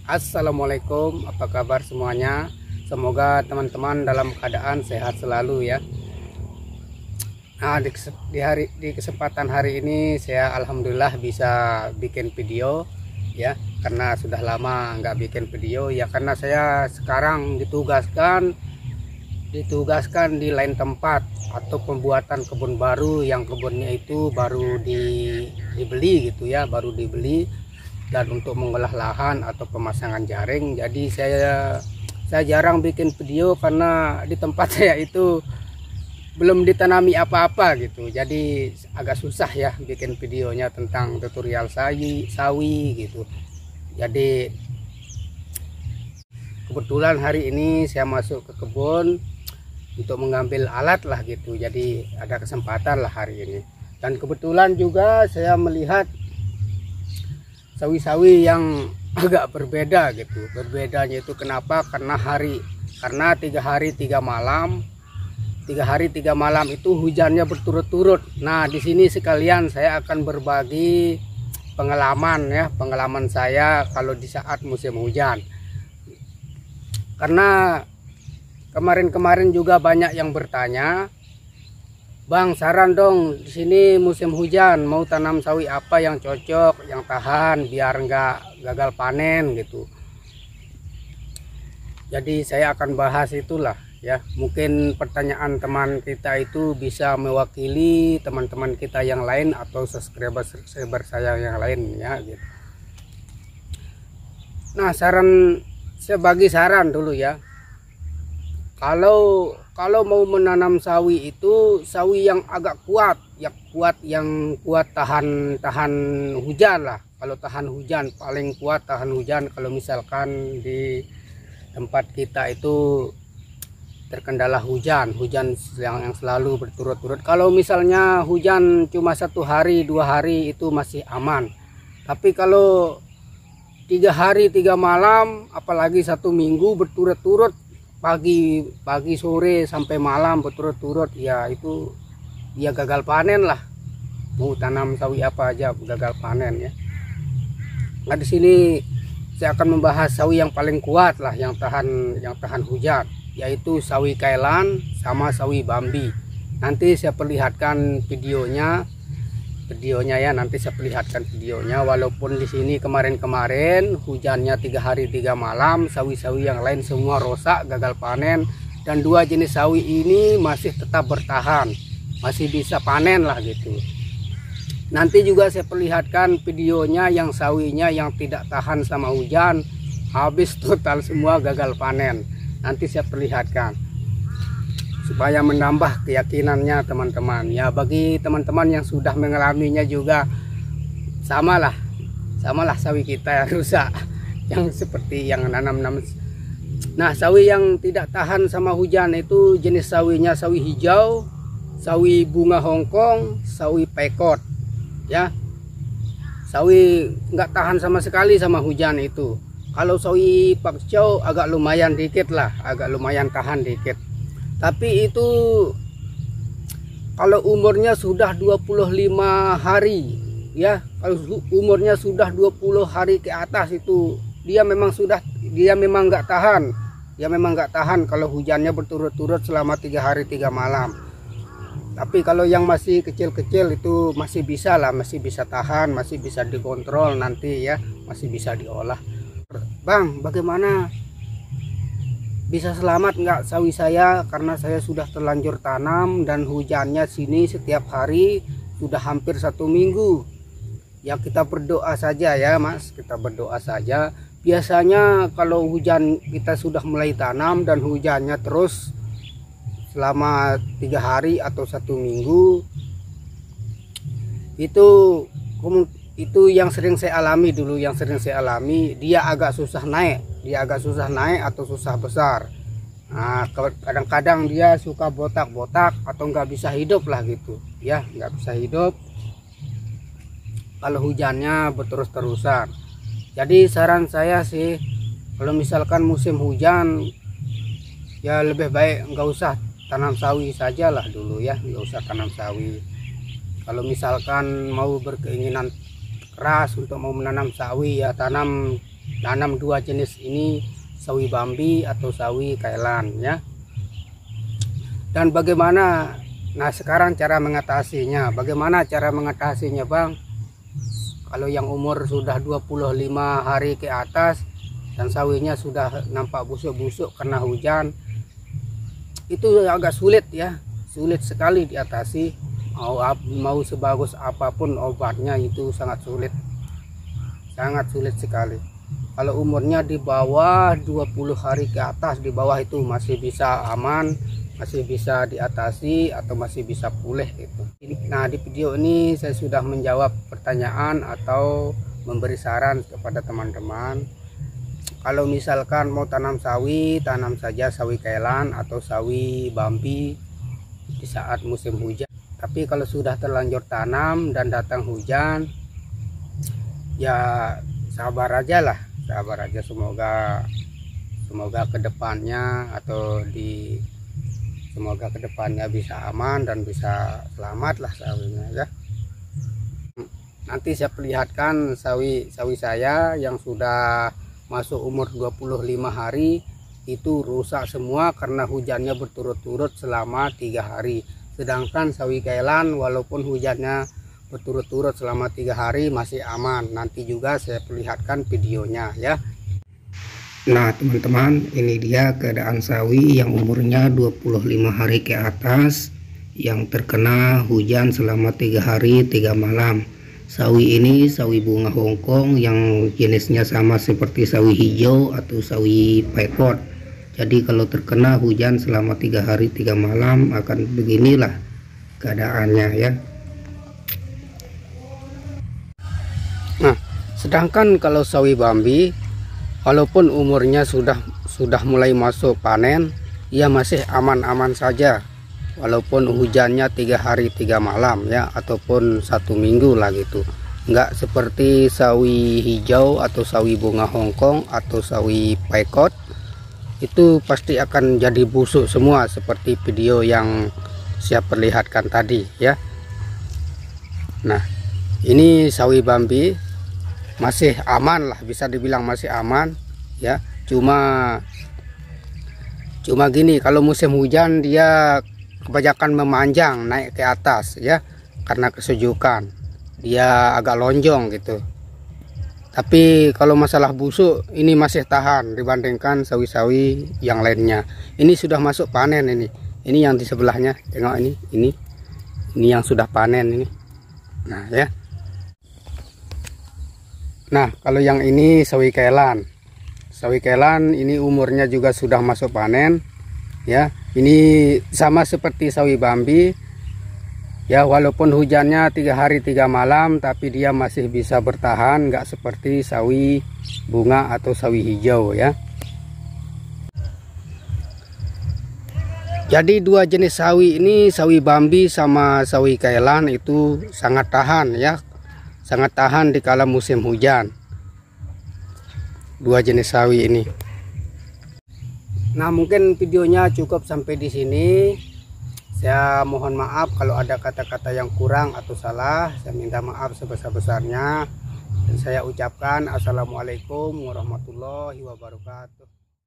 Assalamualaikum, apa kabar semuanya? Semoga teman-teman dalam keadaan sehat selalu ya. Nah, di kesempatan hari ini saya alhamdulillah bisa bikin video ya, karena sudah lama nggak bikin video ya, karena saya sekarang ditugaskan di lain tempat atau pembuatan kebun baru, yang kebunnya itu baru dibeli gitu ya, baru dibeli, dan untuk mengolah lahan atau pemasangan jaring. Jadi saya jarang bikin video karena di tempat saya itu belum ditanami apa-apa gitu, jadi agak susah ya bikin videonya tentang tutorial sawi gitu. Jadi kebetulan hari ini saya masuk ke kebun untuk mengambil alat lah gitu, jadi ada kesempatan lah hari ini. Dan kebetulan juga saya melihat sawi-sawi yang agak berbeda gitu. Berbedanya itu kenapa? Karena 3 hari 3 malam itu hujannya berturut-turut. Nah, di sini sekalian saya akan berbagi pengalaman saya kalau di saat musim hujan. Karena kemarin juga banyak yang bertanya, "Bang, saran dong, di sini musim hujan, mau tanam sawi apa yang cocok, yang tahan biar nggak gagal panen gitu." Jadi saya akan bahas itulah ya. Mungkin pertanyaan teman kita itu bisa mewakili teman-teman kita yang lain atau subscriber saya yang lain ya gitu. Nah, saya bagi saran dulu ya. Kalau mau menanam sawi itu sawi yang agak kuat, yang kuat tahan hujan lah. Kalau tahan hujan paling kuat tahan hujan. Kalau misalkan di tempat kita itu terkendala hujan yang selalu berturut-turut. Kalau misalnya hujan cuma 1 hari 2 hari itu masih aman. Tapi kalau 3 hari 3 malam, apalagi 1 minggu berturut-turut, pagi sore sampai malam berturut-turut, ya itu dia gagal panen lah. Mau tanam sawi apa aja gagal panen ya. Nah, di sini saya akan membahas sawi yang paling kuat lah, yang tahan hujan, yaitu sawi Kailan sama sawi Bambi. Nanti saya perlihatkan videonya ya, nanti saya perlihatkan videonya. Walaupun di sini kemarin hujannya 3 hari 3 malam, sawi-sawi yang lain semua rusak gagal panen, dan 2 jenis sawi ini masih tetap bertahan, masih bisa panen lah gitu. Nanti juga saya perlihatkan videonya yang sawinya yang tidak tahan sama hujan, habis total semua gagal panen. Nanti saya perlihatkan supaya menambah keyakinannya teman-teman ya. Bagi teman-teman yang sudah mengalaminya juga samalah sawi kita yang rusak, yang seperti yang nanam. Nah, sawi yang tidak tahan sama hujan itu jenis sawinya sawi hijau, sawi bunga Hongkong, sawi pekot ya. Sawi nggak tahan sama sekali sama hujan itu. Kalau sawi pakcow agak lumayan dikit lah, agak lumayan tahan dikit. Tapi itu kalau umurnya sudah 25 hari ya, kalau umurnya sudah 20 hari ke atas itu dia memang nggak tahan. Dia memang nggak tahan kalau hujannya berturut-turut selama 3 hari 3 malam. Tapi kalau yang masih kecil-kecil itu masih bisa lah, masih bisa tahan, masih bisa dikontrol nanti ya, masih bisa diolah. Bang, bagaimana? Bisa selamat nggak sawi saya? Karena saya sudah terlanjur tanam dan hujannya sini setiap hari sudah hampir 1 minggu. Ya, kita berdoa saja ya Mas, kita berdoa saja. Biasanya kalau hujan kita sudah mulai tanam dan hujannya terus selama 3 hari atau 1 minggu, itu yang sering saya alami dulu, dia agak susah naik atau susah besar. Nah, kadang-kadang dia suka botak-botak atau nggak bisa hidup lah gitu ya, nggak bisa hidup kalau hujannya berterus-terusan. Jadi saran saya sih, kalau misalkan musim hujan ya lebih baik nggak usah tanam sawi sajalah dulu ya, nggak usah tanam sawi. Kalau misalkan mau berkeinginan keras untuk mau menanam sawi ya tanam nanam dua jenis ini, sawi Bambi atau sawi Kailan ya. Dan bagaimana, nah sekarang cara mengatasinya, bagaimana cara mengatasinya Bang? Kalau yang umur sudah 25 hari ke atas dan sawinya sudah nampak busuk-busuk karena hujan, itu agak sulit ya, sulit sekali diatasi. Mau sebagus apapun obatnya itu sangat sulit sekali. Kalau umurnya di bawah 20 hari ke atas, di bawah itu masih bisa aman, masih bisa diatasi atau masih bisa pulih gitu. Nah, di video ini saya sudah menjawab pertanyaan atau memberi saran kepada teman-teman. Kalau misalkan mau tanam sawi, tanam saja sawi Kailan atau sawi Bambi di saat musim hujan. Tapi kalau sudah terlanjur tanam dan datang hujan, ya sabar aja lah, sabar aja. Semoga kedepannya semoga kedepannya bisa aman dan bisa selamat lah sawinya ya. Nanti saya perlihatkan sawi saya yang sudah masuk umur 25 hari itu rusak semua karena hujannya berturut-turut selama 3 hari. Sedangkan sawi Kailan walaupun hujannya berturut-turut selama 3 hari masih aman. Nanti juga saya perlihatkan videonya ya. Nah teman-teman, ini dia keadaan sawi yang umurnya 25 hari ke atas yang terkena hujan selama 3 hari 3 malam. Sawi ini sawi bunga Hongkong yang jenisnya sama seperti sawi hijau atau sawi paikot. Jadi kalau terkena hujan selama 3 hari 3 malam akan beginilah keadaannya ya. Nah, sedangkan kalau sawi Bambi walaupun umurnya sudah mulai masuk panen, ia masih aman-aman saja. Walaupun hujannya 3 hari 3 malam ya, ataupun 1 minggu lah gitu. Enggak seperti sawi hijau atau sawi bunga Hongkong atau sawi paikot, itu pasti akan jadi busuk semua seperti video yang saya perlihatkan tadi ya. Nah ini sawi Bambi masih aman lah, bisa dibilang masih aman ya. Cuma gini, kalau musim hujan dia kebanyakan memanjang naik ke atas ya, karena kesejukan dia agak lonjong gitu. Tapi kalau masalah busuk ini masih tahan dibandingkan sawi-sawi yang lainnya. Ini sudah masuk panen ini. Ini yang di sebelahnya, tengok ini yang sudah panen ini. Nah ya. Nah kalau yang ini sawi Kailan. Sawi Kailan ini umurnya juga sudah masuk panen ya. Ini sama seperti sawi Bambi. Ya walaupun hujannya 3 hari 3 malam, tapi dia masih bisa bertahan, nggak seperti sawi bunga atau sawi hijau ya. Jadi dua jenis sawi ini, sawi Bambi sama sawi Kailan itu sangat tahan ya, sangat tahan di kala musim hujan. Dua jenis sawi ini. Nah mungkin videonya cukup sampai di sini. Saya mohon maaf kalau ada kata-kata yang kurang atau salah. Saya minta maaf sebesar-besarnya. Dan saya ucapkan assalamualaikum warahmatullahi wabarakatuh.